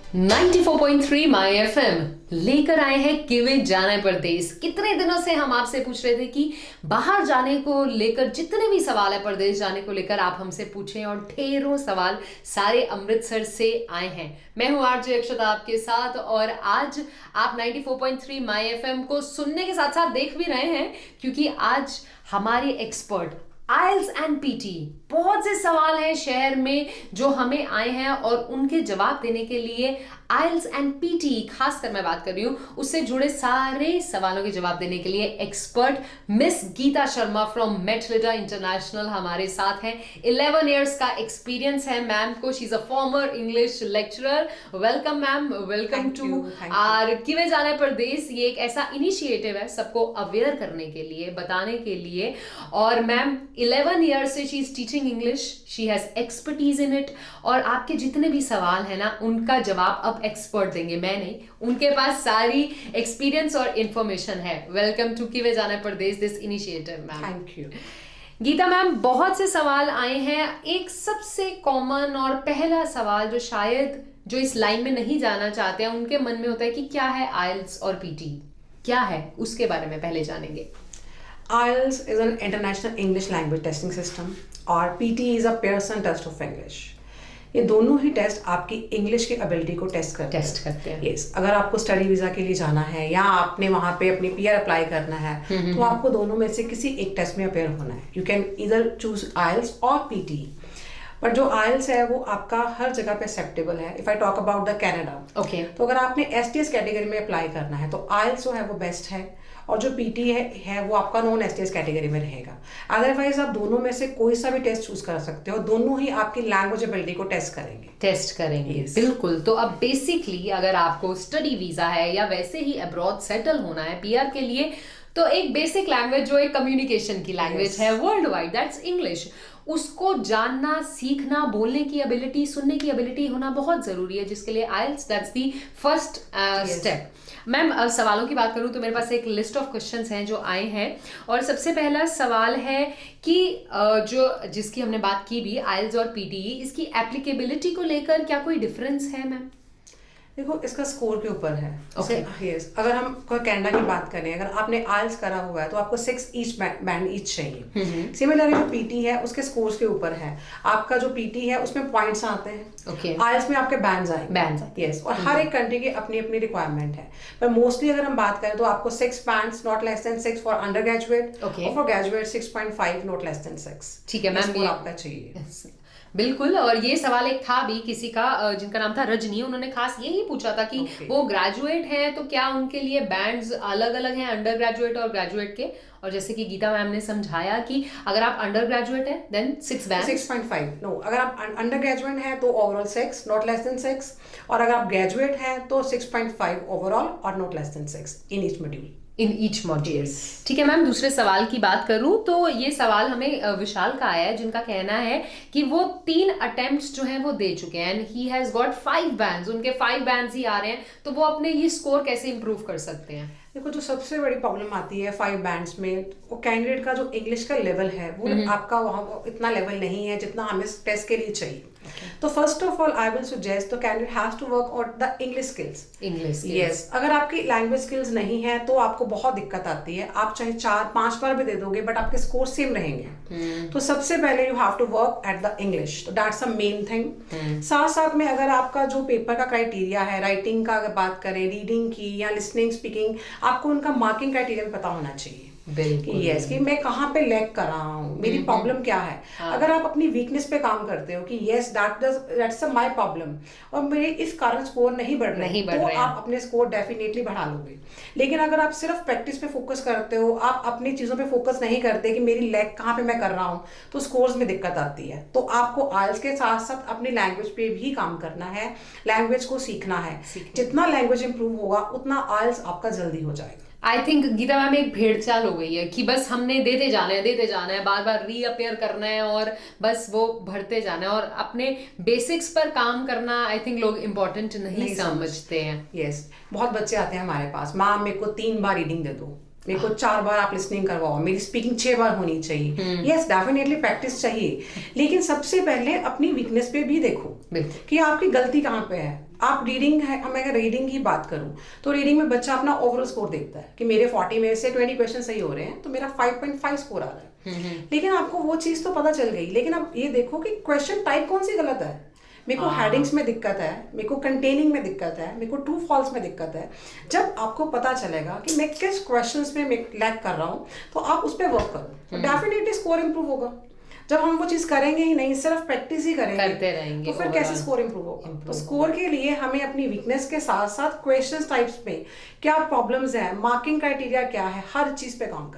94.3 माई FM लेकर आए हैं किवे जाना परदेस। कितने दिनों से हम आपसे पूछ रहे थे कि बाहर जाने को लेकर जितने भी सवाल है, परदेश जाने को लेकर आप हमसे पूछें, और ढेरों सवाल सारे अमृतसर से आए हैं। मैं हूं आरजे अक्षता आपके साथ, और आज आप 94.3 माई एफएम को सुनने के साथ साथ देख भी रहे हैं, क्योंकि आज हमारे एक्सपर्ट आइल्स एंड पीटी, बहुत से सवाल हैं शहर में जो हमें आए हैं, और उनके जवाब देने के लिए आइल्स एंड पीटी, खासकर मैं बात कर रही हूं उससे जुड़े सारे सवालों के जवाब देने के लिए expert miss Geeta Sharma from मेटलिडा इंटरनेशनल हमारे साथ हैं। 11 इयर्स का एक्सपीरियंस है मैम को। She is a former English lecturer. Welcome ma'am, welcome to our किवे जाने परदेस। ये एक ऐसा इनिशिएटिव है सबको अवेयर करने के लिए, बताने के लिए। और मैम 11 ईयर्स से she is teaching English, she has expertise in it, और आपके जितने भी सवाल है ना उनका जवाब अब एक्सपर्ट देंगे, मैं नहीं। उनके पास सारी एक्सपीरियंस और इंफॉर्मेशन है। वेलकम टू किवे जाना परदेस, this initiative ma'am. Thank you Geeta ma'am, बहुत से सवाल आए हैं। एक सबसे कॉमन और पहला सवाल जो शायद जो इस लाइन में नहीं जाना चाहते हैं उनके मन में होता है कि क्या है आइल्स और पीटी, क्या है, उसके बारे में पहले जानेंगे। IELTS is an international English language testing system और PT is a Pearson test of English। ये दोनों ही टेस्ट आपकी इंग्लिश की एबिलिटी को टेस्ट करते हैं। यस, अगर आपको स्टडी वीजा के लिए जाना है या आपने वहाँ पे अपनी PR अप्लाई करना है तो आपको दोनों में से किसी एक टेस्ट में अपेयर होना है। You can either choose IELTS और PT। पर जो IELTS है वो आपका हर जगह पे एक्सेप्टेबल है। If I talk about the Canada, तो अगर आपने STS कैटेगरी में अप्लाई करना है तो IELTS जो है वो बेस्ट है, और जो PT है वो आपका नॉन STS कैटेगरी में रहेगा। अदरवाइज आप दोनों में से कोई सा भी टेस्ट चूज कर सकते हो, दोनों ही आपकी लैंग्वेज एबिलिटी को टेस्ट करेंगे। yes. बिल्कुल। तो अब बेसिकली अगर आपको स्टडी वीजा है या वैसे ही अब्रॉड सेटल होना है PR के लिए, तो एक बेसिक लैंग्वेज जो एक कम्युनिकेशन की लैंग्वेज है वर्ल्ड वाइड, दैट्स इंग्लिश, उसको जानना, सीखना, बोलने की एबिलिटी, सुनने की एबिलिटी होना बहुत जरूरी है, जिसके लिए IELTS that's the first step. Ma'am, सवालों की बात करूं तो मेरे पास एक लिस्ट ऑफ क्वेश्चंस हैं जो आए हैं, और सबसे पहला सवाल है कि जो जिसकी हमने बात की भी IELTS और PT, इसकी एप्लीकेबिलिटी को लेकर क्या कोई डिफरेंस है मैम? देखो, इसका स्कोर के ऊपर है। yes, अगर हम कनाडा की बात करें, अगर आपने IELTS करा हुआ है तो आपको 6 ईच बैंड ईच चाहिए। सिमिलरली जो PT है उसके स्कोर्स के ऊपर है। आपका जो PT है उसमें पॉइंट्स आते हैं, IELTS में आपके बैंड्स आएंगे। यस, और हर एक कंट्री की अपनी अपनी रिक्वायरमेंट है। पर मोस्टली अगर हम बात करें तो आपको 6 bands, not less than 6 for undergraduate, और for graduate 6.5, not less than 6। ठीक है मैम, ये आपका चाहिए। बिल्कुल। और ये सवाल एक था भी किसी का जिनका नाम था रजनी, उन्होंने खास यही पूछा था कि वो ग्रेजुएट हैं तो क्या उनके लिए बैंड्स अलग अलग हैं, अंडर ग्रेजुएट और ग्रेजुएट के। और जैसे कि गीता मैम ने समझाया कि अगर आप अंडर ग्रेजुएट है देन 6 बैंड, 6.5। नो, अगर आप अंडर ग्रेजुएट है तो ओवरऑल 6, नॉट लेस देन 6, और अगर आप ग्रेजुएट है तो 6.5 ओवरऑल और not less than 6 in each module. ठीक है मैम, दूसरे सवाल की बात करूं तो ये सवाल हमें विशाल का आया है, जिनका कहना है कि वो 3 अटेम्प्ट्स जो हैं वो दे चुके हैं, and he has got 5 bands, उनके 5 बैंड्स ही आ रहे हैं, तो वो अपने ये स्कोर कैसे इंप्रूव कर सकते हैं? देखो, जो सबसे बड़ी प्रॉब्लम आती है 5 बैंड्स में, वो कैंडिडेट का जो इंग्लिश का लेवल है वो आपका वहाँ इतना लेवल नहीं है जितना हमें टेस्ट के लिए चाहिए। तो first of all I will suggest the candidate has to work on the English skills. Yes, अगर आपकी लैंग्वेज स्किल्स नहीं है तो आपको बहुत दिक्कत आती है। आप चाहे 4-5 बार भी दे दोगे बट आपके स्कोर सेम रहेंगे। तो सबसे पहले you have to work at the English, तो दैट्स अ मेन थिंग। साथ साथ में अगर आपका जो पेपर का क्राइटेरिया है, राइटिंग का अगर बात करें, रीडिंग की या लिसनिंग, स्पीकिंग, आपको उनका मार्किंग क्राइटेरिया भी पता होना चाहिए। यस, कि मैं कहाँ पे लैग कर रहा हूँ, मेरी प्रॉब्लम क्या है। अगर आप अपनी वीकनेस पे काम करते हो कि यस दैट्स माय प्रॉब्लम और मेरे इस कारण स्कोर नहीं बढ़ रहे तो आप अपने स्कोर डेफिनेटली बढ़ा लोगे। लेकिन अगर आप सिर्फ प्रैक्टिस पे फोकस करते हो, आप अपनी चीजों पे फोकस नहीं करते कि मेरी लैग कहाँ पे मैं कर रहा हूँ, तो स्कोर्स में दिक्कत आती है। तो आपको IELTS के साथ साथ अपनी लैंग्वेज पे भी काम करना है, लैंग्वेज को सीखना है। जितना लैंग्वेज इंप्रूव होगा उतना IELTS आपका जल्दी हो जाएगा। आई थिंक गीता मैम एक भेड़चाल हो गई है कि बस हमने देते जाना है, बार बार रीअपेयर करना है और बस वो भरते जाना है, और अपने बेसिक्स पर काम करना आई थिंक लोग इम्पोर्टेंट नहीं समझते हैं। यस, बहुत बच्चे आते हैं हमारे पास, माँ मेरे को 3 बार रीडिंग दे दो, मेरे को 4 बार आप लिसनिंग करवाओ, मेरी स्पीकिंग 6 बार होनी चाहिए। यस, डेफिनेटली प्रैक्टिस चाहिए, लेकिन सबसे पहले अपनी वीकनेस पे भी देखो कि आपकी गलती कहाँ पे है। आप रीडिंग है, मैं अगर रीडिंग की बात करूं तो रीडिंग में बच्चा अपना ओवरऑल स्कोर देखता है कि मेरे 40 में से 20 क्वेश्चन सही हो रहे हैं तो मेरा 5.5 स्कोर आ रहा है। लेकिन आपको वो चीज तो पता चल गई, लेकिन अब ये देखो कि क्वेश्चन टाइप कौन सी गलत है। मेरे को हेडिंग्स में दिक्कत है, मेरे को कंटेनिंग में दिक्कत है, मेरे को ट्रू फॉल्स में दिक्कत है। जब आपको पता चलेगा कि मैं किस क्वेश्चंस में लैग कर रहा हूँ तो आप उस पर वर्क करो, तो डेफिनेटली स्कोर इंप्रूव होगा। जब हम वो चीज करेंगे ही नहीं, सिर्फ प्रैक्टिस ही करेंगे, करते रहेंगे, तो फिर कैसे स्कोर इंप्रूव होगा। तो स्कोर के लिए हमें अपनी वीकनेस के साथ साथ क्वेश्चन टाइप्स में क्या प्रॉब्लम्स है, मार्किंग क्राइटेरिया क्या है, हर चीज पे काम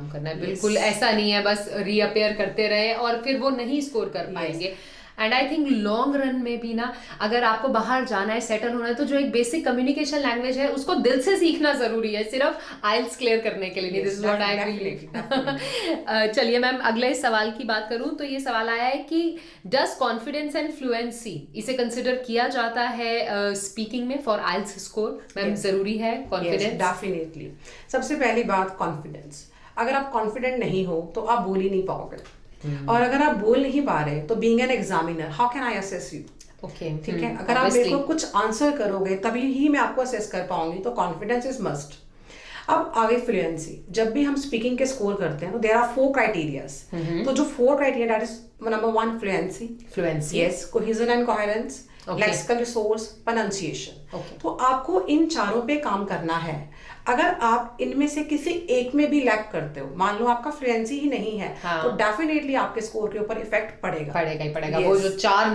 करना है। बिल्कुल ऐसा नहीं है बस रीअपेयर करते रहे और फिर वो नहीं स्कोर कर पाएंगे। And I think long run में भी ना, अगर आपको बाहर जाना है, सेटल होना है, तो जो एक बेसिक कम्युनिकेशन लैंग्वेज है उसको दिल से सीखना जरूरी है, सिर्फ आइल्स क्लियर करने के लिए नहीं। This is what I believe. चलिए मैम, अगले सवाल की बात करूं तो ये सवाल आया है कि डज कॉन्फिडेंस एंड फ्लुएंसी इसे कंसिडर किया जाता है स्पीकिंग में फॉर आइल्स स्कोर? मैम जरूरी है कॉन्फिडेंस? डेफिनेटली। सबसे पहली बात कॉन्फिडेंस। अगर आप कॉन्फिडेंट नहीं हो तो आप बोल ही नहीं पाओगे, और अगर आप बोल नहीं पा रहे तो being an examiner how can I assess you? ठीक है, अगर आप मेरे को कुछ आंसर करोगे तभी ही मैं आपको असेस कर पाऊंगी, तो कॉन्फिडेंस इज मस्ट। अब आगे फ्लुएंसी। जब भी हम स्पीकिंग के स्कोर करते हैं तो देयर आर 4 क्राइटेरियाज। तो जो 4 criteria, that is number 1 fluency, yes, cohesion and coherence, lexical resource, pronunciation. तो आपको इन चारों पे काम करना है। अगर आप इनमें से किसी एक में भी लैग करते हो, मान लो आपका फ्लुएंसी ही नहीं है, तो डेफिनेटली आपके स्कोर के ऊपर इफेक्ट पड़ेगा ही पड़ेगा। वो जो 4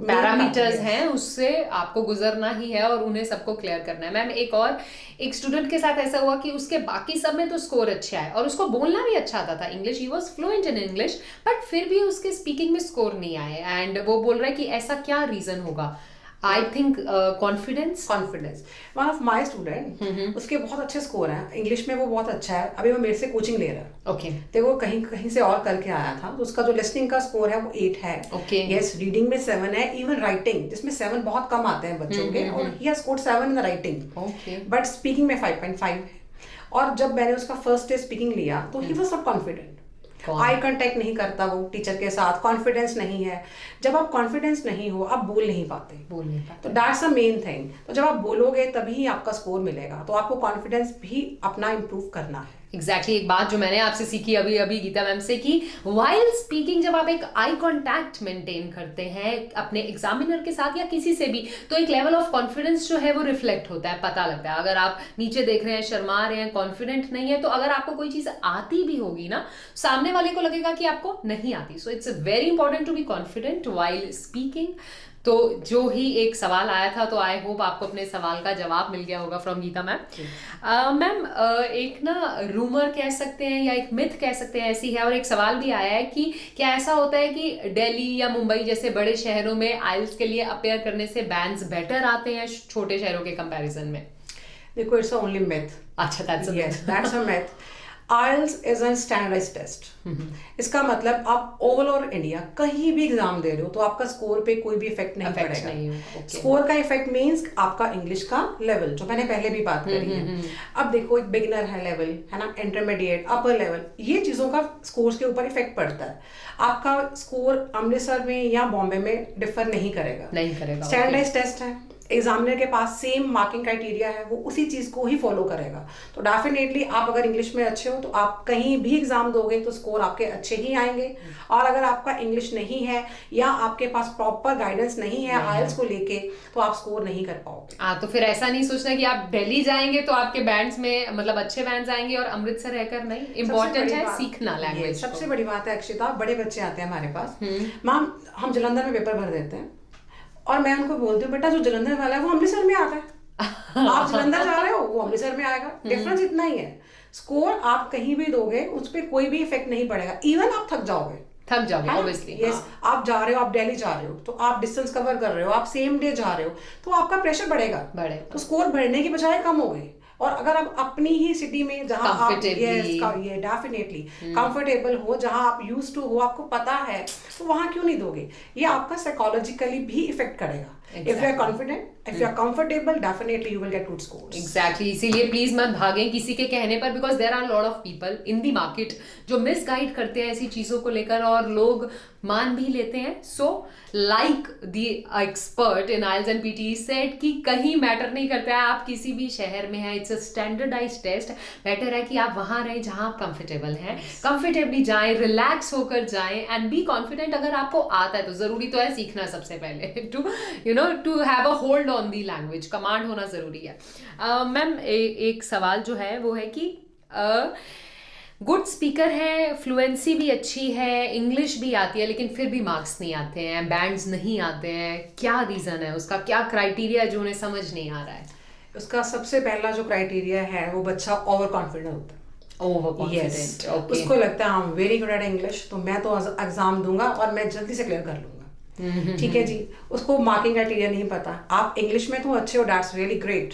पैरामीटर्स हैं उससे आपको गुजरना ही है और उन्हें सबको क्लियर करना है। मैम एक स्टूडेंट के साथ ऐसा हुआ कि उसके बाकी सब में तो स्कोर अच्छा है और उसको बोलना भी अच्छा आता था, English, he was fluent in English, but फिर भी उसके स्पीकिंग में स्कोर नहीं आए। एंड वो बोल रहा है कि ऐसा क्या रीजन होगा? I think confidence. One of my student, उसके बहुत अच्छे स्कोर हैं इंग्लिश में, वो बहुत अच्छा है, अभी वो मेरे से कोचिंग ले रहा है। ओके। देखो कहीं से और करके आया था, तो उसका जो लिसनिंग का स्कोर है वो 8 है। यस, रीडिंग में 7 है, इवन राइटिंग जिसमें 7 बहुत कम आते हैं बच्चों के, और he has scored 7 in the writing, but speaking में 5.5 है। और जब मैंने उसका फर्स्ट डे स्पीकिंग लिया तो he was not confident, eye contact नहीं करता वो टीचर के साथ, कॉन्फिडेंस नहीं है। जब आप कॉन्फिडेंस नहीं हो आप बोल नहीं पाते, तो दैट्स द मेन थिंग। तो जब आप बोलोगे तभी आपका स्कोर मिलेगा, तो आपको कॉन्फिडेंस भी अपना इंप्रूव करना है। एग्जैक्टली एक बात जो मैंने आपसे सीखी अभी गीता मैम से, कि वाइल स्पीकिंग जब आप एक आई कांटेक्ट मेंटेन करते हैं अपने एग्जामिनर के साथ या किसी से भी, तो एक लेवल ऑफ कॉन्फिडेंस जो है वो रिफ्लेक्ट होता है, पता लगता है। अगर आप नीचे देख रहे हैं, शर्मा रहे हैं, कॉन्फिडेंट नहीं है, तो अगर आपको कोई चीज आती भी होगी ना, सामने वाले को लगेगा कि आपको नहीं आती। So it's very important to be confident while speaking. तो जो ही एक सवाल आया था, तो आई होप आपको अपने सवाल का जवाब मिल गया होगा फ्रॉम गीता मैम। मैम एक ना रूमर कह सकते हैं या एक मिथ कह सकते हैं ऐसी है, और एक सवाल भी आया है कि क्या ऐसा होता है कि दिल्ली या मुंबई जैसे बड़े शहरों में आइल्स के लिए अपेयर करने से बैंड्स बेटर आते हैं छोटे शहरों के कंपैरिजन में? देखो, इट्स ओनली मिथ। अच्छा, that's a myth. IELTS is a standardized test। इसका मतलब आप ओवरऑल इंडिया कहीं भी एग्जाम दे रहे हो तो आपका स्कोर पे कोई भी इफेक्ट नहीं पड़ेगा। स्कोर का इफेक्ट मींस आपका इंग्लिश का लेवल, जो मैंने पहले भी बात करी है। अब देखो, एक बिगिनर है लेवल, है ना, इंटरमीडिएट, अपर लेवल, ये चीजों का स्कोर के ऊपर इफेक्ट पड़ता है। आपका स्कोर अमृतसर में या बॉम्बे में डिफर नहीं करेगा। स्टैंडर्डाइज टेस्ट है, एग्जामिनर के पास सेम मार्किंग क्राइटेरिया है, वो उसी चीज को ही फॉलो करेगा। तो डेफिनेटली आप अगर इंग्लिश में अच्छे हो तो आप कहीं भी एग्जाम दोगे तो स्कोर आपके अच्छे ही आएंगे। और अगर आपका इंग्लिश नहीं है या आपके पास प्रॉपर गाइडेंस नहीं है आइल्स को लेके, तो आप स्कोर नहीं कर पाओगे। तो फिर ऐसा नहीं सोचना कि आप दिल्ली जाएंगे तो आपके बैंड्स में मतलब अच्छे बैंड्स आएंगे और अमृतसर रहकर नहीं। इंपॉर्टेंट है सीखना लैंग्वेज। सबसे बड़ी बात है अक्षिता, बड़े बच्चे आते हैं हमारे पास, मैम हम जालंधर में पेपर भर देते हैं और मैं उनको बोलती हूँ, बेटा जो जालंधर वाला है वो अमृतसर में आता है, आप जालंधर जा रहे हो वो अमृतसर में आएगा। डिफरेंस इतना ही है। स्कोर आप कहीं भी दोगे उस पर कोई भी इफेक्ट नहीं पड़ेगा। इवन आप थक जाओगे ऑब्वियसली। यस, आप जा रहे हो, आप दिल्ली जा रहे हो तो आप डिस्टेंस कवर कर रहे हो, आप सेम डे जा रहे हो तो आपका प्रेशर बढ़ेगा, तो स्कोर बढ़ने की बजाय कम हो गए। और अगर आप अपनी ही सिटी में जहां आप ये डेफिनेटली कंफर्टेबल हो, जहां आप यूज्ड टू हो, आपको पता है, तो वहां क्यों नहीं दोगे? ये आपका साइकोलॉजिकली भी इफेक्ट करेगा। If you are confident, if you are comfortable, definitely you will get good scores. Exactly. इसीलिए प्लीज मत भागें किसी के कहने पर, because there are lot of people in the market जो मिसगाइड करते हैं ऐसी चीजों को लेकर और लोग मान भी लेते हैं. So like the expert in IELTS and PT said कि कहीं मैटर नहीं करता है आप किसी भी शहर में हैं, it's a standardise test. Better है कि आप वहां रहें जहां आप कंफर्टेबल हैं, कंफर्टेबली जाएं, रिलैक्स होकर जाएं एंड बी कॉन्फिडेंट. अगर आपको आता है तो जरूरी तो है सीखना सबसे पहले to have a hold on the language. Command होना जरूरी है. मैम एक सवाल जो है वो है कि गुड स्पीकर है, फ्लुएंसी भी अच्छी है, इंग्लिश भी आती है, लेकिन फिर भी मार्क्स नहीं आते हैं, बैंड्स नहीं आते हैं, क्या रीज़न है उसका? क्या क्राइटेरिया है जो उन्हें समझ नहीं आ रहा है? उसका सबसे पहला जो क्राइटेरिया है वो बच्चा ओवर कॉन्फिडेंट होता है. ओवरकॉन्फिडेंट. ओके. उसको लगता है I am very good at English, तो मैं तो एग्जाम दूंगा और मैं जल्दी से क्लियर कर लूंगा. ठीक है जी. उसको मार्किंग क्राइटेरिया नहीं पता. आप इंग्लिश में तो अच्छे हो, दैट्स रियली ग्रेट,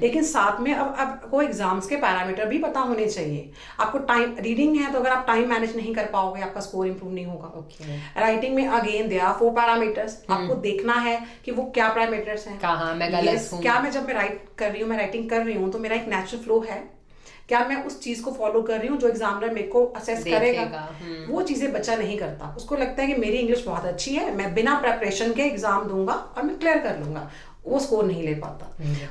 लेकिन साथ में अब आपको एग्जाम्स के पैरामीटर भी पता होने चाहिए. आपको टाइम रीडिंग है तो अगर आप टाइम मैनेज नहीं कर पाओगे आपका स्कोर इंप्रूव नहीं होगा. राइटिंग में अगेन देयर आर 4 पैरामीटर्स. आपको देखना है कि वो क्या पैरामीटर्स हैं, कहाँ मैं गलत हूँ, क्या मैं जब मैं राइट कर रही हूँ, मैं राइटिंग कर रही हूँ तो मेरा एक नेचुरल फ्लो है, क्या मैं उस चीज को फॉलो कर रही हूँ जो एग्जामिनर मेरे को असेस करेगा. वो चीजें बच्चा नहीं करता. उसको लगता है कि मेरी इंग्लिश बहुत अच्छी है, मैं बिना प्रेपरेशन के एग्जाम दूंगा और मैं क्लियर कर लूंगा. वो स्कोर नहीं ले पाता.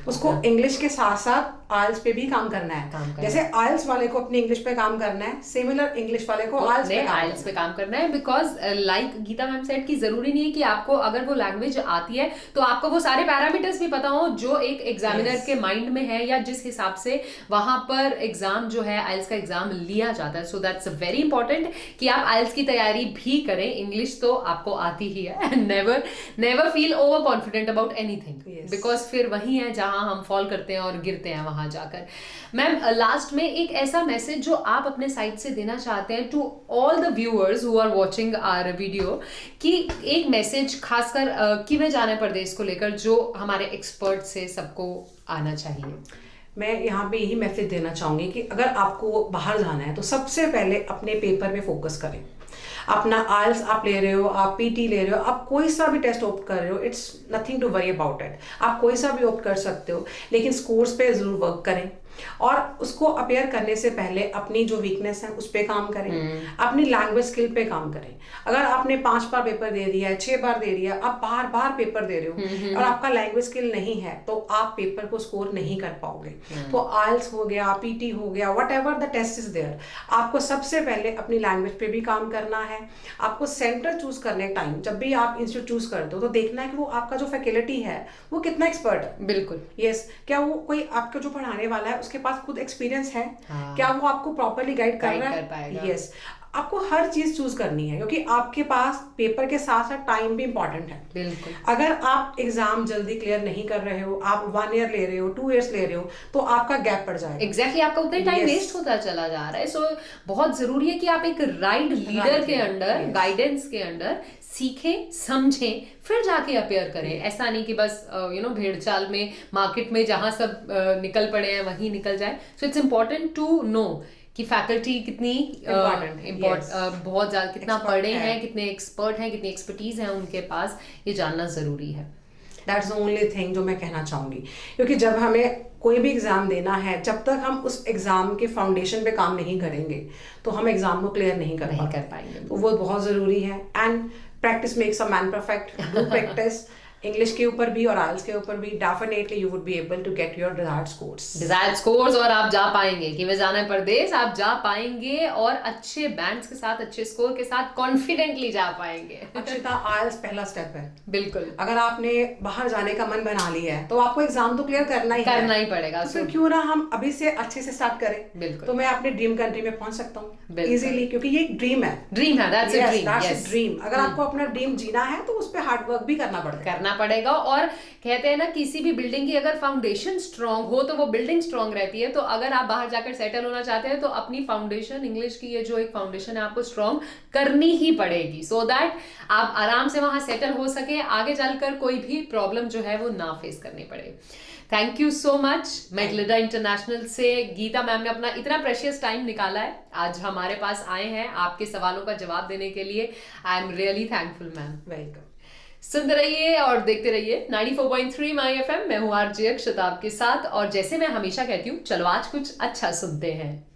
उसको इंग्लिश के साथ साथ आइल्स पे भी काम करना है. जैसे आइल्स वाले को अपनी इंग्लिश पे काम करना है, सिमिलर इंग्लिश वाले को आइल्स पे काम करना है. Because like Geeta ma'am said कि जरूरी नहीं है कि आपको अगर वो लैंग्वेज आती है तो आपको वो सारे पैरामीटर्स भी पता हो जो एक एग्जामिनर के माइंड में है या जिस हिसाब से वहां पर एग्जाम जो है आइल्स का एग्जाम लिया जाता है. सो दैट्स वेरी इंपॉर्टेंट कि आप आइल्स की तैयारी भी करें. इंग्लिश तो आपको आती ही है. Never feel over confident about anything, because फिर वही है जहां हम फॉल करते हैं और गिरते हैं वहां जाकर. मैम लास्ट में एक ऐसा मैसेज जो आप अपने साइड से देना चाहते हैं to all the viewers who are watching our video, कि एक मैसेज खासकर किवें जाने परदेश को लेकर जो हमारे एक्सपर्ट से सबको आना चाहिए. मैं यहाँ पे यही मैसेज देना चाहूंगी कि अगर आपको बाहर जाना है तो सबसे पहले अपने पेपर में फोकस करें. अपना आइल्स आप ले रहे हो, आप पीटी ले रहे हो, आप कोई सा भी टेस्ट ऑप्ट कर रहे हो, it's nothing to worry about it. आप कोई सा भी ऑप्ट कर सकते हो, लेकिन स्कोर्स पे जरूर वर्क करें और उसको अपेयर करने से पहले अपनी जो वीकनेस है उस पे काम करें. अपनी लैंग्वेज स्किल पे काम करें. अगर आपने 5 बार पेपर दे दिया है, 6 बार दे दिया, आप बार बार पेपर दे रहे हो और आपका लैंग्वेज स्किल नहीं है तो आप पेपर को स्कोर नहीं कर पाओगे. तो आइल्स हो गया, पीटी हो गया, whatever the test is there, आपको सबसे पहले अपनी लैंग्वेज पे भी काम करना है. आपको सेंटर चूज करने टाइम जब भी आप इंस्टीट्यूट चूज करते हो तो देखना है कि वो आपका जो फैकल्टी है वो कितना एक्सपर्ट है. बिल्कुल. यस, क्या वो कोई आपका जो पढ़ाने वाला है उसके पास खुद एक्सपीरियंस है, क्या वो आपको प्रॉपर्ली गाइड कर रहा है. यस, आपको हर चीज चूज करनी है क्योंकि आपके पास पेपर के साथ साथ टाइम भी इंपॉर्टेंट है. बिल्कुल. अगर आप एग्जाम जल्दी क्लियर नहीं कर रहे हो, आप 1 ईयर ले रहे हो, 2 ईयर्स ले रहे हो, तो आपका गैप पड़ जाएगा. एग्जैक्टली आपका उतना टाइम वेस्ट होता चला जा रहा है. सो बहुत जरूरी है कि आप एक राइट लीडर के अंडर, गाइडेंस के अंडर सीखें, समझें, फिर जाके अपेयर करें. ऐसा नहीं कि बस भेड़ चाल में मार्केट में जहां सब निकल पड़े हैं वहीं निकल जाए. So it's important to know कि फैकल्टी कितनी बहुत ज्यादा कितना पढ़े हैं, कितने एक्सपर्ट हैं, कितनी एक्सपर्टीज है उनके पास, ये जानना जरूरी है. दैट्स द ओनली थिंग जो मैं कहना चाहूंगी. क्योंकि जब हमें कोई भी एग्जाम देना है, जब तक हम उस एग्जाम के फाउंडेशन पे काम नहीं करेंगे तो हम एग्जाम को क्लियर नहीं कर पाएंगे. तो वो बहुत जरूरी है. And practice makes a man perfect. Do practice English के ऊपर भी और आइल्स के ऊपर भी. Definitely you would be able to get your desired scores. और आप जा पाएंगे कि वे जाना परदेश, आप जा पाएंगे और अच्छे बैंड्स के साथ, अच्छे स्कोर के साथ कॉन्फिडेंटली जा पाएंगे. अक्षिता, आइल्स पहला स्टेप है. बिल्कुल. अगर आपने बाहर जाने का मन बना लिया है तो आपको एग्जाम तो क्लियर करना ही पड़ेगा. तो फिर क्यों ना हम अभी से अच्छे से स्टार्ट करें. बिल्कुल. तो मैं अपने ड्रीम कंट्री में पहुंच सकता हूँ इजीली, क्योंकि ये एक ड्रीम है. That's a dream. अगर आपको अपना ड्रीम जीना है तो उस पर हार्ड वर्क भी करना पड़ेगा. और कहते हैं ना, किसी भी बिल्डिंग की अगर फाउंडेशन स्ट्रांग हो तो वो बिल्डिंग स्ट्रांग रहती है. तो अगर आप बाहर जाकर सेटल होना चाहते हैं तो अपनी फाउंडेशन, इंग्लिश की ये जो एक फाउंडेशन है, आपको स्ट्रांग करनी ही पड़ेगी, सो दैट आप आराम से वहां सेटल हो सके, आगे चलकर कोई भी प्रॉब्लम जो है वो ना फेस करनी पड़े. Thank you so much. मैकलिडा इंटरनेशनल से गीता मैम ने अपना इतना प्रेशियस टाइम निकाला है, आज हमारे पास आए हैं आपके सवालों का जवाब देने के लिए. I am really thankful ma'am. Welcome. सुनते रहिए और देखते रहिए 94.3 माई एफएम। मैं हूँ आरजे अक्षता आपके साथ, और जैसे मैं हमेशा कहती हूँ, चलो आज कुछ अच्छा सुनते हैं।